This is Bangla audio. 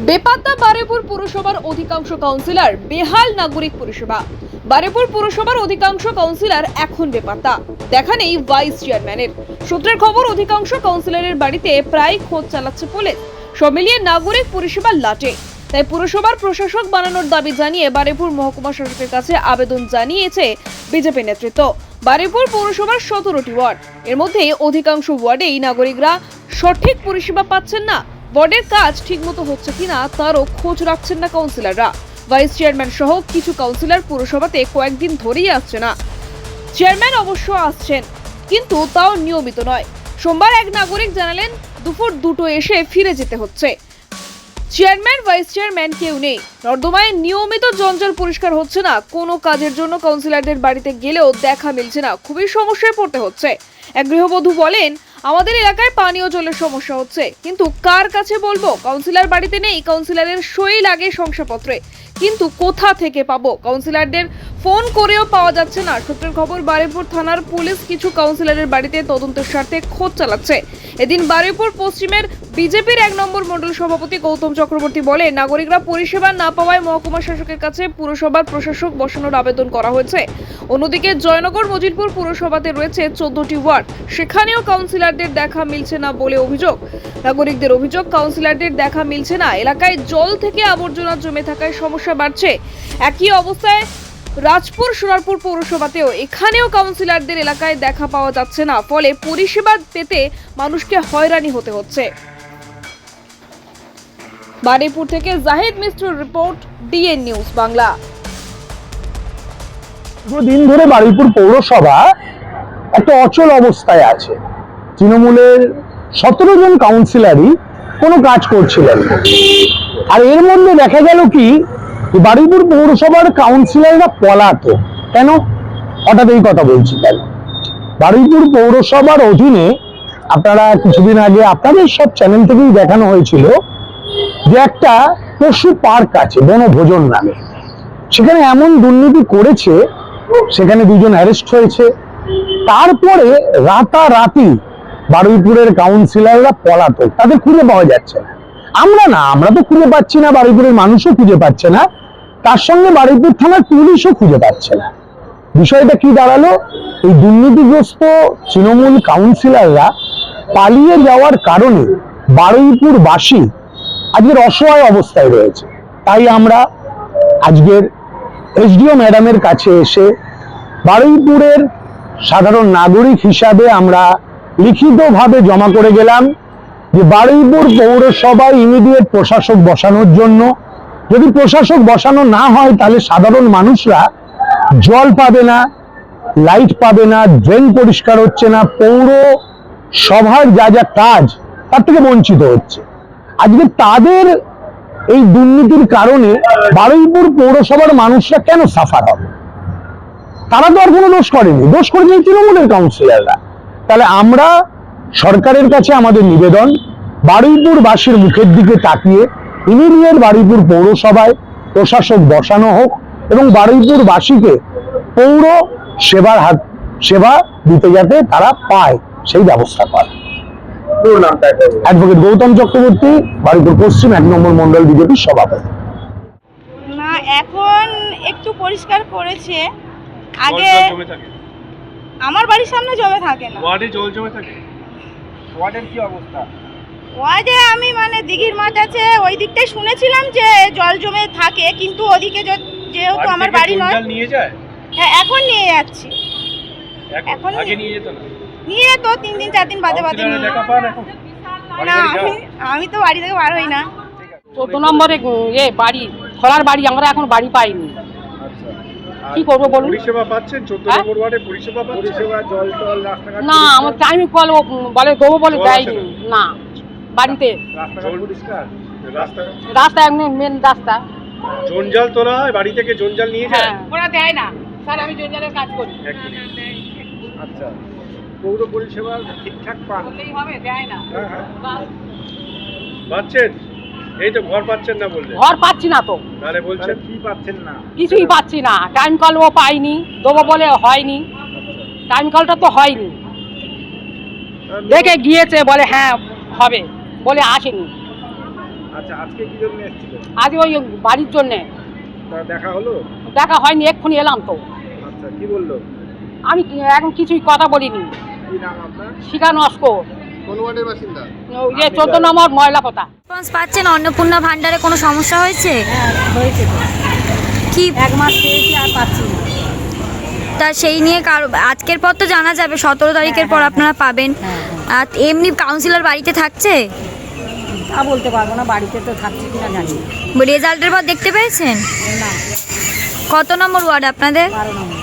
বেপাত্তা বারেপুর পুরসভার অধিকাংশ কাউন্সিলর, বেহাল নাগরিক পরিষেবা। বারেপুর পুরসভার অধিকাংশ কাউন্সিলর এখন বেপাত্তা, দেখা নেই ভাইস চেয়ারম্যানের। সূত্রের খবর, অধিকাংশ কাউন্সিলরের বাড়িতে প্রায় খোঁজ চালাচ্ছে পুলিশ। সব মিলিয়ে নাগরিক পরিষেবা লাটে। তাই পুরসভার প্রশাসক বানানোর দাবি জানিয়ে বারেপুর মহকুমা শাসকের কাছে আবেদন জানিয়েছে বিজেপি নেতৃত্ব। বারেপুর পৌরসভার 17টি ওয়ার্ড, এর মধ্যে অধিকাংশ ওয়ার্ডেই নাগরিকরা সঠিক পরিষেবা পাচ্ছেন না। ওয়ার্ডের কাজ ঠিকমতো হচ্ছে কিনা তারও খোঁজ রাখছেন না কাউন্সিলররা। ভাইস চেয়ারম্যান সহ কিছু কাউন্সিলর পুরসভাতে কয়েকদিন ধরেই আসছে না। চেয়ারম্যান অবশ্য আসছেন, কিন্তু তাও নিয়মিত নয়। সোমবার এক নাগরিক জানালেন, দুপুর 2টো এসে ফিরে যেতে হচ্ছে। চেয়ারম্যান, ভাইস চেয়ারম্যান কেউ নেই। নর্দমায় নিয়মিত জঞ্জাল পরিষ্কার হচ্ছে না। কোনো কাজের জন্য কাউন্সিলরদের বাড়িতে গেলেও দেখা মিলছে না। খুবই সমস্যায় পড়তে হচ্ছে। এক গৃহবধূ বলেন, আমাদের এলাকায় পানীয় জলের সমস্যা হচ্ছে, কিন্তু কার কাছে বলবো? কাউন্সিলর বাড়িতে নেই, কাউন্সিলরের সই লাগে শংসাপত্রে, কিন্তু কোথা থেকে পাবো? কাউন্সিলরদের ফোন করেও পাওয়া যাচ্ছে না। সূত্রের খবর, বারেপুর থানার পুলিশ কিছু কাউন্সিলরের বাড়িতে তদন্তের স্বার্থে খোঁজ চালাচ্ছে। এদিন বারেপুর পশ্চিমের বিজেপির 1 নম্বর মণ্ডল সভাপতি গৌতম চক্রবর্তী বলে, নাগরিকরা পরিষেবা না পাওয়ায় মহকুমা শাসকের কাছে পুরসভার প্রশাসক বসানোর আবেদন করা হয়েছে। অন্যদিকে জয়নগর মজিদপুর পুরসভাতে রয়েছে 14টি ওয়ার্ড, সেখানেও কাউন্সিলরদের দেখা মিলছে না বলে অভিযোগ। নাগরিকদের অভিযোগ, কাউন্সিলরদের দেখা মিলছে না। এলাকায় জল থেকে আবর্জনা জমে থাকায় সমস্যা বাড়ছে। একই অবস্থায় রাজপুর সোনারপুর পৌরসভাতেও, এখানেও কাউন্সিলরদের এলাকায় দেখা পাওয়া যাচ্ছে না। ফলে পরিষেবা পেতে মানুষকে হয়রানি হতে হচ্ছে। বারেপুর থেকে জাহিদ মিস্ত্রির রিপোর্ট, ডিএন নিউজ বাংলা। দিন ধরে বারুইপুর পৌরসভা একটা অচল অবস্থায় আছে। তৃণমূলের 17 জন কাউন্সিলরই কোনো কাজ করছিলেন না। আর এর মধ্যে দেখা গেল কি, বারুইপুর পৌরসভার কাউন্সিলররা পলাতক। কেন? হঠাৎ এই কথা বলছি কেন? বারুইপুর পৌরসভার অধীনে আপনারা কিছুদিন আগে আপনাদের সব চ্যানেল থেকেই দেখানো হয়েছিল যে একটা পশু পার্ক আছে বনভোজন নামে। সেখানে এমন দুর্নীতি করেছে, সেখানে 2 জন অ্যারেস্ট হয়েছে। তারপরে রাতারাতি বারুইপুরের কাউন্সিলররা পলাতক, তাদের খুঁজে পাওয়া যাচ্ছে না। আমরা তো খুঁজে পাচ্ছি না, বারুইপুরের মানুষও খুঁজে পাচ্ছে না, তার সঙ্গে বারুইপুর থানার পুলিশও খুঁজে পাচ্ছে না। বিষয়টা কি দাঁড়ালো? এই দুর্নীতিগ্রস্ত তৃণমূল কাউন্সিলররা পালিয়ে যাওয়ার কারণে বারুইপুরবাসী আজকের অসহায় অবস্থায় রয়েছে। তাই আমরা আজকের এসডিও ম্যাডামের কাছে এসে বারুইপুরের সাধারণ নাগরিক হিসাবে আমরা লিখিতভাবে জমা করে গেলাম যে বারুইপুর পৌরসভায় ইমিডিয়েট প্রশাসক বসানোর জন্য। যদি প্রশাসক বসানো না হয়, তাহলে সাধারণ মানুষরা জল পাবে না, লাইট পাবে না, ড্রেন পরিষ্কার হচ্ছে না, পৌরসভার যা যা কাজ তার থেকে বঞ্চিত হচ্ছে। আজকে তাদের এই দুর্নীতির কারণে বারুইপুর পৌরসভার মানুষরা কেন সাফার হবে? তারা তো আর কোনো দোষ করেনি, দোষ করেছে তৃণমূলের কাউন্সিলররা। তাহলে আমরা সরকারের কাছে আমাদের নিবেদন, বারুইপুরবাসীর মুখের দিকে তাকিয়ে ইমিডিয়েট বারুইপুর পৌরসভায় প্রশাসক বসানো হোক এবং বারুইপুরবাসীকে পৌর সেবা দিতে যাতে তারা পায়, সেই ব্যবস্থা করে। অ্যাডভোকেট গৌতম চক্রবর্তী, বারুইপুর পশ্চিম 1 নম্বর মণ্ডল বিজেপির সভাপতি। না, এখন একটু পরিষ্কার করেছে। আগে আমার বাড়ির সামনে জমে থাকে না। ওয়ার্ডে জল জমে থাকে? ওয়ার্ডের কি অবস্থা? ওয়ার্ডে আমি দিঘির মাঠ আছে, ওই দিকটাই শুনেছিলাম যে জল জমে থাকে, কিন্তু ওদিকে যেহেতু আমার বাড়ি নয়। জল নিয়ে যায়? হ্যাঁ, এখন নিয়ে যাচ্ছি। এখন আগে নিয়ে যেত না? নিয়ে তো 3 দিন 4 দিন বাদে বাদে নিয়ে। দেখা পান এখন? না, আমি তো বাড়ি থেকে বার হই না। 14 নম্বরে বাড়ি, খোলার বাড়ি, আমরা এখন বাড়ি পাইনি। কি করবো বলুন? পরিষেবা পাচ্ছেন? 14 নম্বর ওয়ার্ডে পরিষেবা পাচ্ছেন? পরিষেবা, জল টল, রাস্তাঘাট? না, আমার টাইম কল বলে দেবো বলে দেয়নি। না, বাড়িতে রাস্তাঘাট পরিষ্কার? রাস্তা এমনি মেন রাস্তা। জঞ্জাল তোলা হয় বাড়ি থেকে? জঞ্জাল নিয়ে যায়? হ্যাঁ, ওরা দেয় না স্যার, আমি জঞ্জালের কাজ করি। আচ্ছা, পৌর পরিষেবা ঠিকঠাক পান? বললেই হবে, দেয় না। হ্যাঁ, পাচ্ছেন? এই তো ঘর পাচ্ছেন না বললেন। ঘর পাচ্ছি না তো। তাহলে বলছেন কি পাচ্ছেন না? কিছুই পাচ্ছি না। টাইম কলও পাইনি, দেবো বলে হয়নি। টাইম কলটা তো হয়নি, দেখে গিয়েছে বলে হ্যাঁ হবে, বলে আসেনি। আচ্ছা, আজকে কি জন্য এসেছিলেন? আজ ওই বাড়ির জন্যে তা দেখা হলো? দেখা হয়নি, এক্ষুনি এলাম তো। আচ্ছা, কি বললো? আমি এখন কিছুই কথা বলিনি। কি নাম আপনার? শিখা নস্কর, কোন ওয়ার্ডের বাসিন্দা? ওই যে 14 নম্বর ময়লা পোতা। রেসপন্স পাচ্ছেন? অন্নপূর্ণা ভান্ডারে কোনো সমস্যা হয়েছে? হয়েছে তো, কি 1 মাস পেয়েছি আর পাচ্ছি না। তা সেই নিয়ে আজকের পর তো জানা যাবে, 17 তারিখের পর আপনারা পাবেন। আর এমনি কাউন্সিলর বাড়িতে থাকছে? তা বলতে পারবো না, বাড়িতে তো থাকছি কিনা জানি রেজাল্টের পর দেখতে পেয়েছেন? না। কত নম্বর ওয়ার্ড আপনাদের? 12 নম্বর।